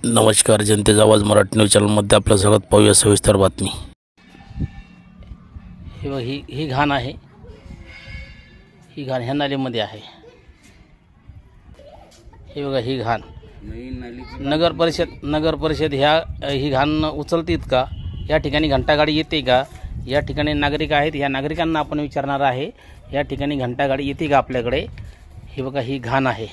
नमस्कार, जनतेचा आवाज मराठी न्यूज चॅनलमध्ये आपलं स्वागत. पाहूया सविस्तर बातमी. ही घाण आहे. ही घाण ह्या नालीमध्ये आहे. हे बघा, ही घाण नगर परिषद ही घाण उचलतीत का? या ठिकाणी घंटागाडी येते का? या ठिकाणी नागरिक आहेत, या नागरिकांना आपण विचारणार आहे, या ठिकाणी घंटागाडी येते का आपल्याकडे? हे बघा, ही घाण आहे.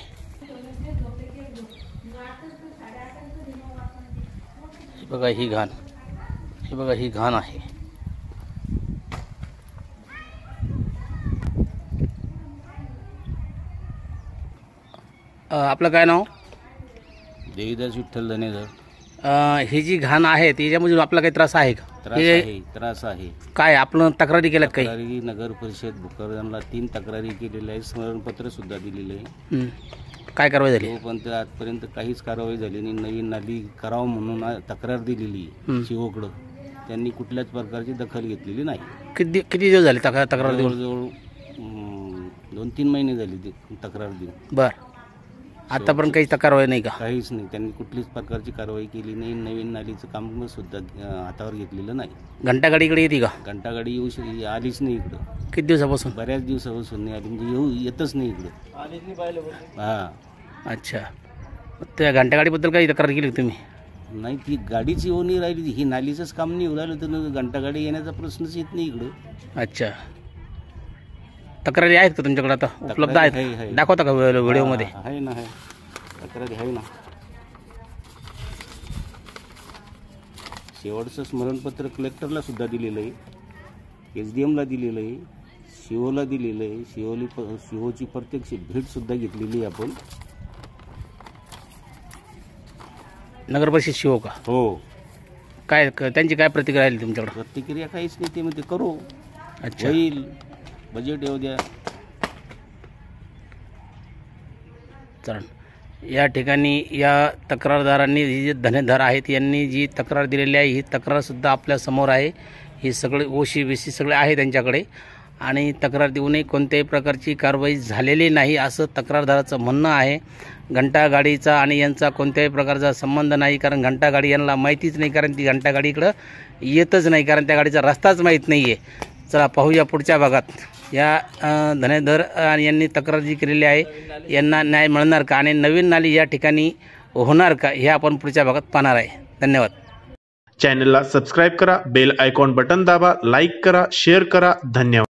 बघा ही घाण, हे बघा ही घाण आहे. आपलं काय नाव? देवीदास विठ्ठल धनेधर. ही जी घाण आहे त्याच्यामधून आपला काही त्रास आहे का? त्रास आहे. काय आपण तक्रारी केल्यात काही? तक्रारी नगर परिषद भोकरदनला 3 तक्रारी केलेल्या आहे, स्मरणपत्र सुद्धा दिलेलं आहे. काय कारवाई झाली? पण आजपर्यंत काहीच कारवाई झाली नाही. नवीन नाली करावं म्हणून तक्रार दिलेली शिवकडं, त्यांनी कुठल्याच प्रकारची दखल घेतलेली नाही. किती दिवस झाले तक्रार देऊन? जवळजवळ 2-3 महिने झाली ती तक्रार देऊन. बरं, आतापर्यंत काही कारवाई नाही का? काहीच नाही. त्यांनी कुठलीच प्रकारची कारवाई केली नाही. नवीन नालीचं काम सुद्धा हातावर घेतलेलं नाही. घंटागाडी इकडे येते का? घंटागाडी आलीच नाही इकडं. किती दिवसापासून? बऱ्याच दिवसापासून नाही आली, म्हणजे येतच नाही इकडं. हां. अच्छा, त्या घंटागाडीबद्दल काही तक्रार केली तुम्ही? नाही, ती गाडीच येऊन नाही राहिली. ही नालीचंच काम नाही होऊ राहिलं, तर घंटागाडी येण्याचा प्रश्नच येत नाही इकडं. अच्छा, तक्रारी आहेत का तुमच्याकडे आता उपलब्ध आहेत? दाखवता का व्हिडिओमध्ये? आहे ना, आहे तक्रारी आहे ना. शेवटचं स्मरणपत्र कलेक्टरला सुद्धा दिलेलं आहे, SDMला दिलेलं आहे, शिओला दिलेलं आहे. शिओची प्रत्यक्ष भेट सुद्धा घेतलेली आहे आपण. नगर परिषद शिओ का? हो. काय त्यांची काय प्रतिक्रिया आली तुमच्याकडे? प्रतिक्रिया काहीच नाही. ते म्हणते करू. अच्छा, होईल, बजेट येऊ द्या. चालेल. या ठिकाणी या तक्रारदारांनी, जे धनेधर आहेत, यांनी जी तक्रार दिलेली आहे, ही तक्रारसुद्धा आपल्या समोर आहे. ही सगळे ओशी बेसी सगळे आहे त्यांच्याकडे, आणि तक्रार देऊनही कोणत्याही प्रकारची कारवाई झालेली नाही असं तक्रारदाराचं म्हणणं आहे. घंटागाडीचा आणि यांचा कोणत्याही प्रकारचा संबंध नाही, कारण घंटागाडी यांना माहितीच नाही, कारण ती घंटागाडी इकडं येतच नाही, कारण त्या गाडीचा रस्ताच माहीत नाही आहे. चला पाहूया पुढच्या भागात. या धनेधर यांनी तक्रार जी केलेली आहे, यांना न्याय मिळणार का आणि नवीन नाली या ठिकाणी होणार का, हे आपण पुढच्या भागात पाहणार आहे. धन्यवाद. चॅनलला सबस्क्राईब करा, बेल आयकॉन बटन दाबा, लाईक करा, शेअर करा. धन्यवाद.